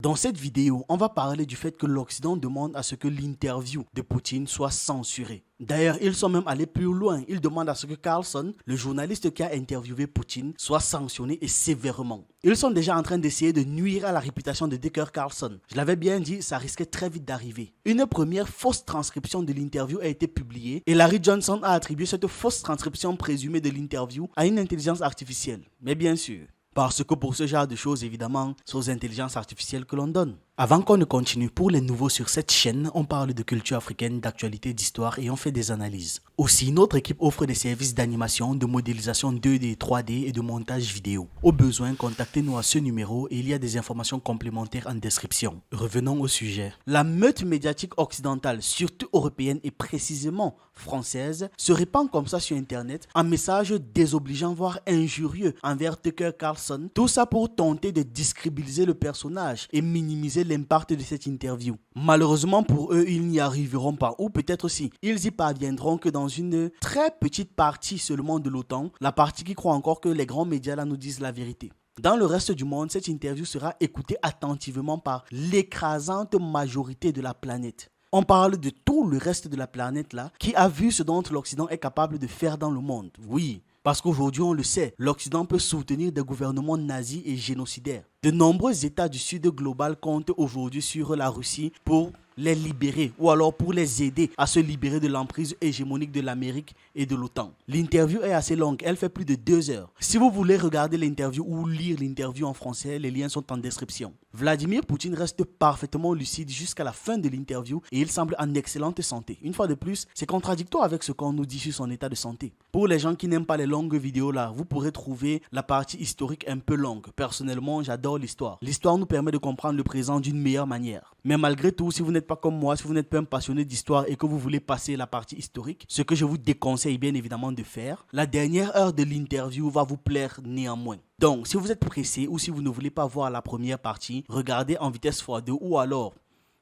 Dans cette vidéo, on va parler du fait que l'Occident demande à ce que l'interview de Poutine soit censurée. D'ailleurs, ils sont même allés plus loin. Ils demandent à ce que Carlson, le journaliste qui a interviewé Poutine, soit sanctionné et sévèrement. Ils sont déjà en train d'essayer de nuire à la réputation de Tucker Carlson. Je l'avais bien dit, ça risquait très vite d'arriver. Une première fausse transcription de l'interview a été publiée et Larry Johnson a attribué cette fausse transcription présumée de l'interview à une intelligence artificielle. Mais bien sûr, parce que pour ce genre de choses, évidemment, c'est aux intelligences artificielles que l'on donne. Avant qu'on ne continue, pour les nouveaux sur cette chaîne, on parle de culture africaine, d'actualité, d'histoire et on fait des analyses. Aussi, notre équipe offre des services d'animation, de modélisation 2D, 3D et de montage vidéo. Au besoin, contactez-nous à ce numéro et il y a des informations complémentaires en description. Revenons au sujet. La meute médiatique occidentale, surtout européenne et précisément française, se répand comme ça sur Internet en messages désobligeants voire injurieux envers Tucker Carlson. Tout ça pour tenter de discrédibiliser le personnage et minimiser l'impact de cette interview. Malheureusement pour eux, ils n'y arriveront pas, ou peut-être aussi, ils y parviendront que dans une très petite partie seulement de l'OTAN, la partie qui croit encore que les grands médias là nous disent la vérité. Dans le reste du monde, cette interview sera écoutée attentivement par l'écrasante majorité de la planète. On parle de tout le reste de la planète là, qui a vu ce dont l'Occident est capable de faire dans le monde. Oui, parce qu'aujourd'hui on le sait, l'Occident peut soutenir des gouvernements nazis et génocidaires. De nombreux États du Sud global comptent aujourd'hui sur la Russie pour les libérer ou alors pour les aider à se libérer de l'emprise hégémonique de l'Amérique et de l'OTAN. L'interview est assez longue, elle fait plus de 2 heures. Si vous voulez regarder l'interview ou lire l'interview en français, les liens sont en description. Vladimir Poutine reste parfaitement lucide jusqu'à la fin de l'interview et il semble en excellente santé. Une fois de plus, c'est contradictoire avec ce qu'on nous dit sur son état de santé. Pour les gens qui n'aiment pas les longues vidéos là, vous pourrez trouver la partie historique un peu longue. Personnellement, j'adore l'histoire. L'histoire nous permet de comprendre le présent d'une meilleure manière. Mais malgré tout, si vous n'êtes pas comme moi, si vous n'êtes pas un passionné d'histoire et que vous voulez passer la partie historique, ce que je vous déconseille bien évidemment de faire, la dernière heure de l'interview va vous plaire néanmoins. Donc, si vous êtes pressé ou si vous ne voulez pas voir la première partie, regardez en vitesse x2 ou alors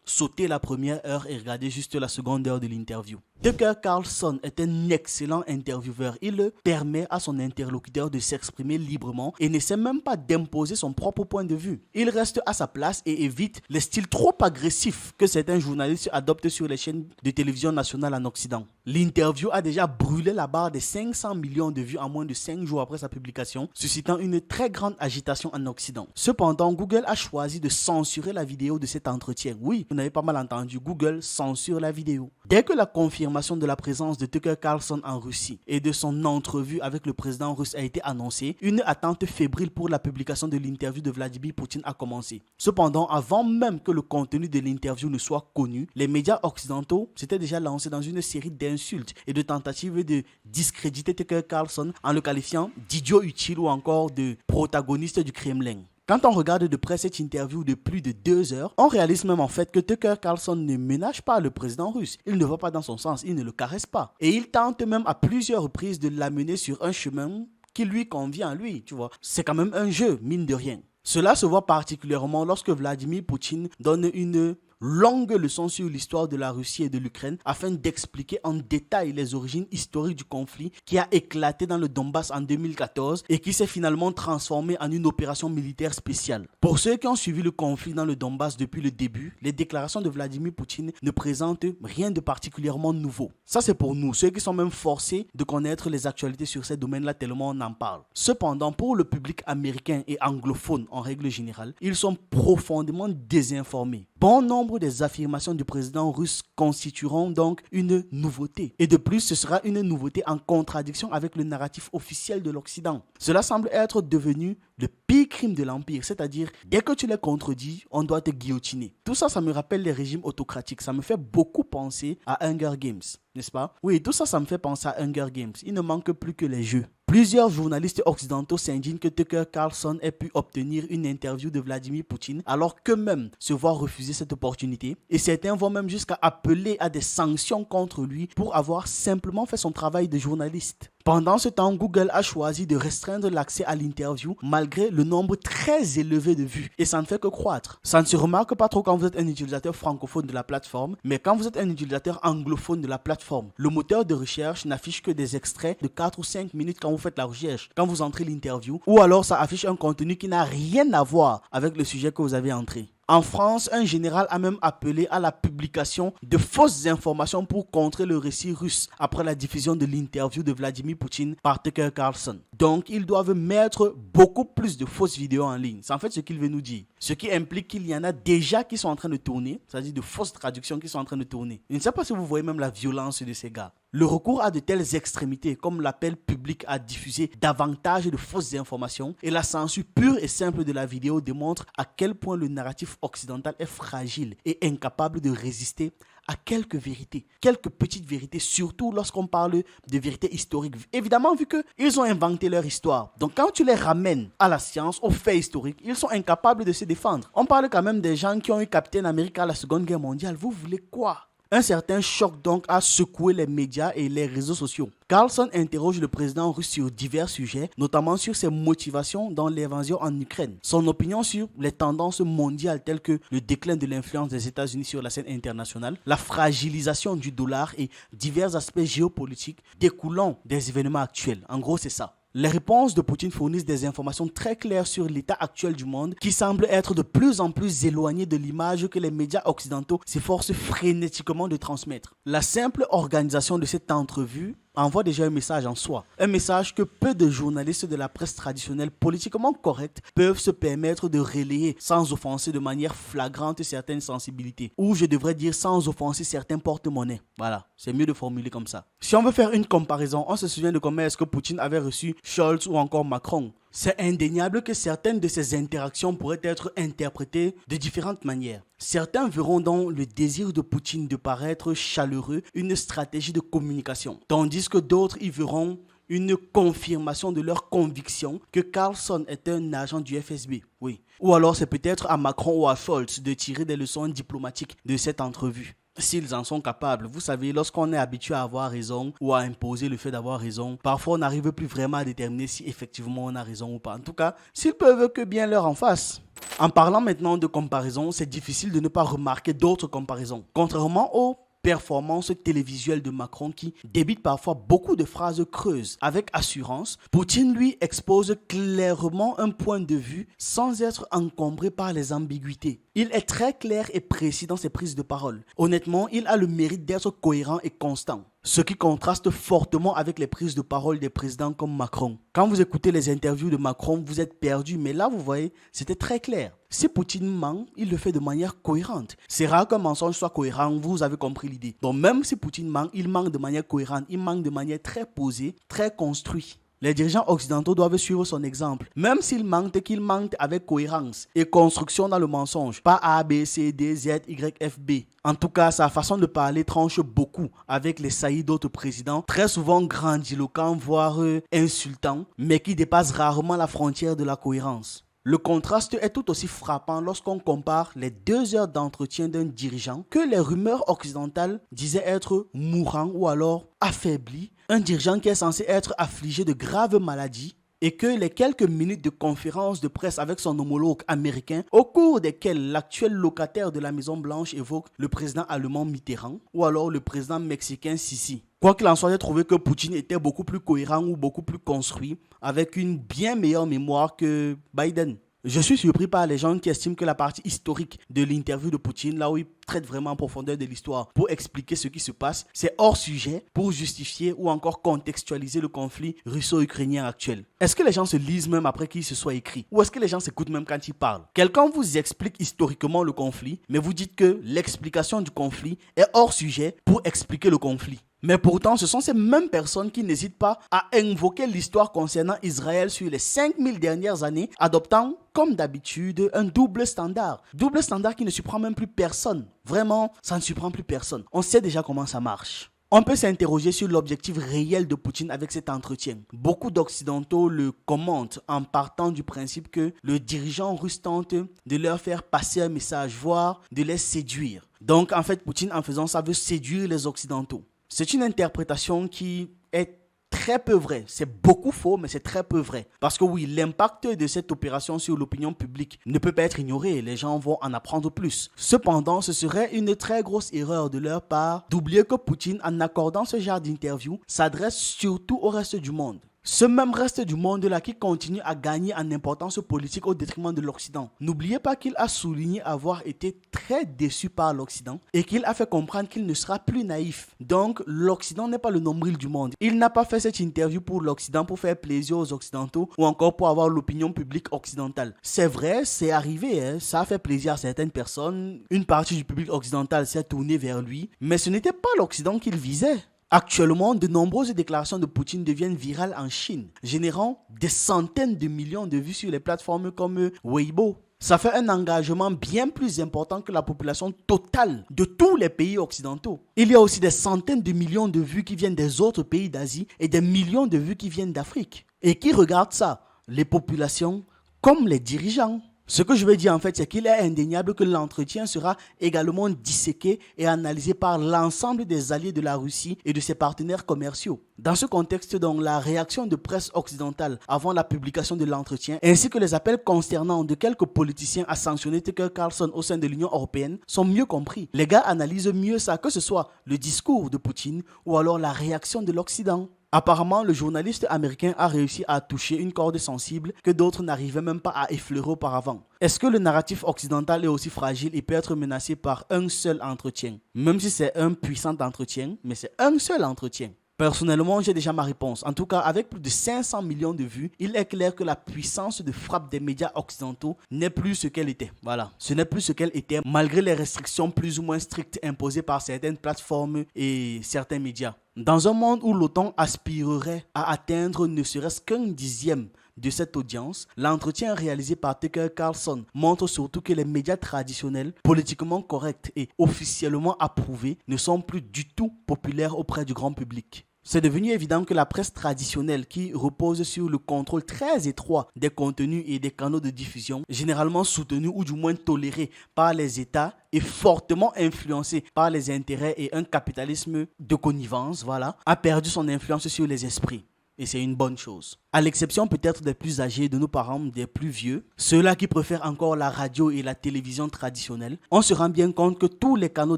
sautez la première heure et regardez juste la seconde heure de l'interview. Tucker Carlson est un excellent intervieweur. Il permet à son interlocuteur de s'exprimer librement et n'essaie même pas d'imposer son propre point de vue. Il reste à sa place et évite les styles trop agressifs que certains journalistes adoptent sur les chaînes de télévision nationales en Occident. L'interview a déjà brûlé la barre des 500 millions de vues en moins de 5 jours après sa publication, suscitant une très grande agitation en Occident. Cependant, Google a choisi de censurer la vidéo de cet entretien. Oui, vous n'avez pas mal entendu, Google censure la vidéo. Dès que la confirmation de la présence de Tucker Carlson en Russie et de son entrevue avec le président russe a été annoncée, une attente fébrile pour la publication de l'interview de Vladimir Poutine a commencé. Cependant, avant même que le contenu de l'interview ne soit connu, les médias occidentaux s'étaient déjà lancés dans une série d'insultes et de tentatives de discréditer Tucker Carlson en le qualifiant d'idiot utile ou encore de protagoniste du Kremlin. Quand on regarde de près cette interview de plus de 2 heures, on réalise même en fait que Tucker Carlson ne ménage pas le président russe. Il ne va pas dans son sens, il ne le caresse pas. Et il tente même à plusieurs reprises de l'amener sur un chemin qui lui convient à lui, tu vois. C'est quand même un jeu, mine de rien. Cela se voit particulièrement lorsque Vladimir Poutine donne une longue leçon sur l'histoire de la Russie et de l'Ukraine afin d'expliquer en détail les origines historiques du conflit qui a éclaté dans le Donbass en 2014 et qui s'est finalement transformé en une opération militaire spéciale. Pour ceux qui ont suivi le conflit dans le Donbass depuis le début, les déclarations de Vladimir Poutine ne présentent rien de particulièrement nouveau. Ça c'est pour nous, ceux qui sont même forcés de connaître les actualités sur ces domaines-là tellement on en parle. Cependant, pour le public américain et anglophone en règle générale, ils sont profondément désinformés. Bon nombre des affirmations du président russe constitueront donc une nouveauté. Et de plus, ce sera une nouveauté en contradiction avec le narratif officiel de l'Occident. Cela semble être devenu le pire crime de l'Empire, c'est-à-dire dès que tu les contredis, on doit te guillotiner. Tout ça, ça me rappelle les régimes autocratiques. Ça me fait beaucoup penser à Hunger Games, n'est-ce pas? Oui, tout ça, ça me fait penser à Hunger Games. Il ne manque plus que les jeux. Plusieurs journalistes occidentaux s'indignent que Tucker Carlson ait pu obtenir une interview de Vladimir Poutine alors qu'eux-mêmes se voient refuser cette opportunité et certains vont même jusqu'à appeler à des sanctions contre lui pour avoir simplement fait son travail de journaliste. Pendant ce temps, Google a choisi de restreindre l'accès à l'interview malgré le nombre très élevé de vues et ça ne fait que croître. Ça ne se remarque pas trop quand vous êtes un utilisateur francophone de la plateforme, mais quand vous êtes un utilisateur anglophone de la plateforme, le moteur de recherche n'affiche que des extraits de 4 ou 5 minutes quand vous faites la recherche, quand vous entrez l'interview, ou alors ça affiche un contenu qui n'a rien à voir avec le sujet que vous avez entré. En France, un général a même appelé à la publication de fausses informations pour contrer le récit russe après la diffusion de l'interview de Vladimir Poutine par Tucker Carlson. Donc, ils doivent mettre beaucoup plus de fausses vidéos en ligne. C'est en fait ce qu'il veut nous dire. Ce qui implique qu'il y en a déjà qui sont en train de tourner, c'est-à-dire de fausses traductions qui sont en train de tourner. Je ne sais pas si vous voyez même la violence de ces gars. Le recours à de telles extrémités, comme l'appel public à diffuser davantage de fausses informations et la censure pure et simple de la vidéo démontre à quel point le narratif occidental est fragile et incapable de résister à quelques vérités, quelques petites vérités, surtout lorsqu'on parle de vérités historiques. Évidemment, vu qu'ils ont inventé leur histoire. Donc, quand tu les ramènes à la science, aux faits historiques, ils sont incapables de se défendre. On parle quand même des gens qui ont eu Capitaine America à la Seconde Guerre mondiale. Vous voulez quoi? Un certain choc donc a secoué les médias et les réseaux sociaux. Carlson interroge le président russe sur divers sujets, notamment sur ses motivations dans l'invasion en Ukraine, son opinion sur les tendances mondiales telles que le déclin de l'influence des États-Unis sur la scène internationale, la fragilisation du dollar et divers aspects géopolitiques découlant des événements actuels. En gros, c'est ça. Les réponses de Poutine fournissent des informations très claires sur l'état actuel du monde qui semble être de plus en plus éloigné de l'image que les médias occidentaux s'efforcent frénétiquement de transmettre. La simple organisation de cette entrevue envoie déjà un message en soi. Un message que peu de journalistes de la presse traditionnelle politiquement correcte peuvent se permettre de relayer sans offenser de manière flagrante certaines sensibilités. Ou je devrais dire sans offenser certains porte-monnaies. Voilà, c'est mieux de formuler comme ça. Si on veut faire une comparaison, on se souvient de comment est-ce que Poutine avait reçu Scholz ou encore Macron. C'est indéniable que certaines de ces interactions pourraient être interprétées de différentes manières. Certains verront dans le désir de Poutine de paraître chaleureux une stratégie de communication, tandis que d'autres y verront une confirmation de leur conviction que Carlson est un agent du FSB. Oui. Ou alors c'est peut-être à Macron ou à Scholz de tirer des leçons diplomatiques de cette entrevue. S'ils en sont capables. Vous savez, lorsqu'on est habitué à avoir raison ou à imposer le fait d'avoir raison, parfois on n'arrive plus vraiment à déterminer si effectivement on a raison ou pas. En tout cas, s'ils peuvent que bien leur en face. En parlant maintenant de comparaison, c'est difficile de ne pas remarquer d'autres comparaisons. Contrairement aux performance télévisuelle de Macron qui débite parfois beaucoup de phrases creuses avec assurance, Poutine lui expose clairement un point de vue sans être encombré par les ambiguïtés. Il est très clair et précis dans ses prises de parole. Honnêtement, il a le mérite d'être cohérent et constant. Ce qui contraste fortement avec les prises de parole des présidents comme Macron. Quand vous écoutez les interviews de Macron, vous êtes perdu, mais là vous voyez, c'était très clair. Si Poutine ment, il le fait de manière cohérente. C'est rare qu'un mensonge soit cohérent, vous avez compris l'idée. Donc même si Poutine ment, il ment de manière cohérente, il ment de manière très posée, très construite. Les dirigeants occidentaux doivent suivre son exemple. Même s'ils mentent, qu'ils mentent avec cohérence et construction dans le mensonge. Pas A, B, C, D, Z, Y, F, B. En tout cas, sa façon de parler tranche beaucoup avec les saillies d'autres présidents, très souvent grandiloquents, voire insultants, mais qui dépassent rarement la frontière de la cohérence. Le contraste est tout aussi frappant lorsqu'on compare les 2 heures d'entretien d'un dirigeant que les rumeurs occidentales disaient être mourant ou alors affaibli, un dirigeant qui est censé être affligé de graves maladies, et que les quelques minutes de conférence de presse avec son homologue américain, au cours desquelles l'actuel locataire de la Maison Blanche évoque le président allemand Mitterrand ou alors le président mexicain Sisi. Quoi qu'il en soit, j'ai trouvé que Poutine était beaucoup plus cohérent ou beaucoup plus construit, avec une bien meilleure mémoire que Biden. Je suis surpris par les gens qui estiment que la partie historique de l'interview de Poutine, là où il traite vraiment en profondeur de l'histoire pour expliquer ce qui se passe, c'est hors sujet pour justifier ou encore contextualiser le conflit russo-ukrainien actuel. Est-ce que les gens se lisent même après qu'il se soit écrit? Ou est-ce que les gens s'écoutent même quand ils parlent? Quelqu'un vous explique historiquement le conflit, mais vous dites que l'explication du conflit est hors sujet pour expliquer le conflit. Mais pourtant, ce sont ces mêmes personnes qui n'hésitent pas à invoquer l'histoire concernant Israël sur les 5000 dernières années, adoptant, comme d'habitude, un double standard. Double standard qui ne surprend même plus personne. Vraiment, ça ne surprend plus personne. On sait déjà comment ça marche. On peut s'interroger sur l'objectif réel de Poutine avec cet entretien. Beaucoup d'Occidentaux le commentent en partant du principe que le dirigeant russe tente de leur faire passer un message, voire de les séduire. Donc, en fait, Poutine, en faisant ça, veut séduire les Occidentaux. C'est une interprétation qui est très peu vraie. C'est beaucoup faux, mais c'est très peu vrai. Parce que oui, l'impact de cette opération sur l'opinion publique ne peut pas être ignoré. Les gens vont en apprendre plus. Cependant, ce serait une très grosse erreur de leur part d'oublier que Poutine, en accordant ce genre d'interview, s'adresse surtout au reste du monde. Ce même reste du monde-là qui continue à gagner en importance politique au détriment de l'Occident. N'oubliez pas qu'il a souligné avoir été très déçu par l'Occident et qu'il a fait comprendre qu'il ne sera plus naïf. Donc, l'Occident n'est pas le nombril du monde. Il n'a pas fait cette interview pour l'Occident pour faire plaisir aux Occidentaux ou encore pour avoir l'opinion publique occidentale. C'est vrai, c'est arrivé, hein, ça a fait plaisir à certaines personnes. Une partie du public occidental s'est tournée vers lui, mais ce n'était pas l'Occident qu'il visait. Actuellement, de nombreuses déclarations de Poutine deviennent virales en Chine, générant des centaines de millions de vues sur les plateformes comme Weibo. Ça fait un engagement bien plus important que la population totale de tous les pays occidentaux. Il y a aussi des centaines de millions de vues qui viennent des autres pays d'Asie et des millions de vues qui viennent d'Afrique. Et qui regardent ça? Les populations comme les dirigeants. Ce que je veux dire en fait, c'est qu'il est indéniable que l'entretien sera également disséqué et analysé par l'ensemble des alliés de la Russie et de ses partenaires commerciaux. Dans ce contexte, donc, la réaction de presse occidentale avant la publication de l'entretien, ainsi que les appels consternants de quelques politiciens à sanctionner Tucker Carlson au sein de l'Union européenne, sont mieux compris. Les gars analysent mieux ça, que ce soit le discours de Poutine ou alors la réaction de l'Occident. Apparemment, le journaliste américain a réussi à toucher une corde sensible que d'autres n'arrivaient même pas à effleurer auparavant. Est-ce que le narratif occidental est aussi fragile et peut être menacé par un seul entretien? Même si c'est un puissant entretien, mais c'est un seul entretien. Personnellement, j'ai déjà ma réponse. En tout cas, avec plus de 500 millions de vues, il est clair que la puissance de frappe des médias occidentaux n'est plus ce qu'elle était. Voilà, ce n'est plus ce qu'elle était malgré les restrictions plus ou moins strictes imposées par certaines plateformes et certains médias. Dans un monde où l'OTAN aspirerait à atteindre ne serait-ce qu'un dixième de cette audience, l'entretien réalisé par Tucker Carlson montre surtout que les médias traditionnels, politiquement corrects et officiellement approuvés ne sont plus du tout populaires auprès du grand public. C'est devenu évident que la presse traditionnelle, qui repose sur le contrôle très étroit des contenus et des canaux de diffusion, généralement soutenus ou du moins tolérés par les États et fortement influencés par les intérêts et un capitalisme de connivence, a perdu son influence sur les esprits. Et c'est une bonne chose. À l'exception peut-être des plus âgés, de nos parents, des plus vieux, ceux-là qui préfèrent encore la radio et la télévision traditionnelle, on se rend bien compte que tous les canaux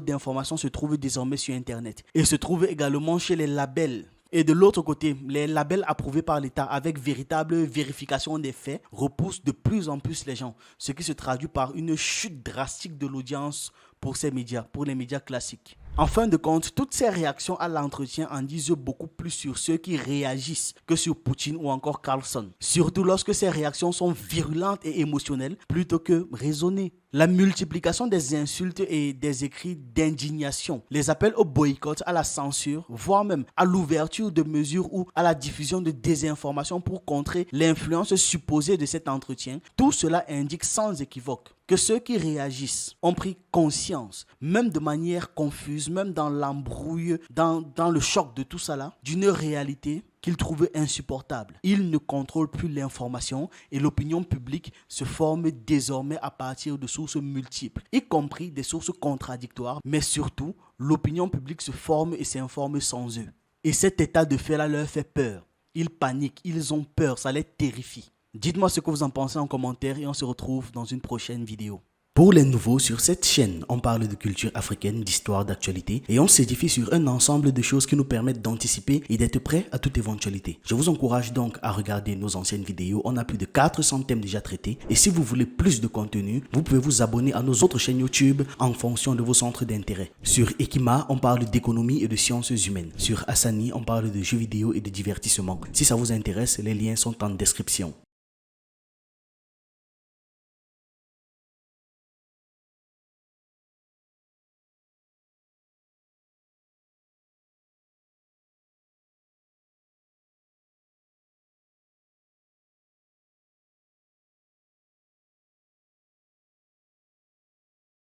d'information se trouvent désormais sur Internet et se trouvent également chez les labels. Et de l'autre côté, les labels approuvés par l'État avec véritable vérification des faits repoussent de plus en plus les gens, ce qui se traduit par une chute drastique de l'audience pour ces médias, pour les médias classiques. En fin de compte, toutes ces réactions à l'entretien en disent beaucoup plus sur ceux qui réagissent que sur Poutine ou encore Carlson. Surtout lorsque ces réactions sont virulentes et émotionnelles plutôt que raisonnées. La multiplication des insultes et des écrits d'indignation, les appels au boycott, à la censure, voire même à l'ouverture de mesures ou à la diffusion de désinformation pour contrer l'influence supposée de cet entretien, tout cela indique sans équivoque que ceux qui réagissent ont pris conscience, même de manière confuse, même dans l'embrouille, dans le choc de tout ça, d'une réalité qu'ils trouvaient insupportable. Ils ne contrôlent plus l'information et l'opinion publique se forme désormais à partir de sources multiples, y compris des sources contradictoires, mais surtout, l'opinion publique se forme et s'informe sans eux. Et cet état de fait-là leur fait peur. Ils paniquent, ils ont peur, ça les terrifie. Dites-moi ce que vous en pensez en commentaire et on se retrouve dans une prochaine vidéo. Pour les nouveaux, sur cette chaîne, on parle de culture africaine, d'histoire, d'actualité et on s'édifie sur un ensemble de choses qui nous permettent d'anticiper et d'être prêts à toute éventualité. Je vous encourage donc à regarder nos anciennes vidéos, on a plus de 400 thèmes déjà traités et si vous voulez plus de contenu, vous pouvez vous abonner à nos autres chaînes YouTube en fonction de vos centres d'intérêt. Sur Ekima, on parle d'économie et de sciences humaines. Sur Hassani, on parle de jeux vidéo et de divertissement. Si ça vous intéresse, les liens sont en description.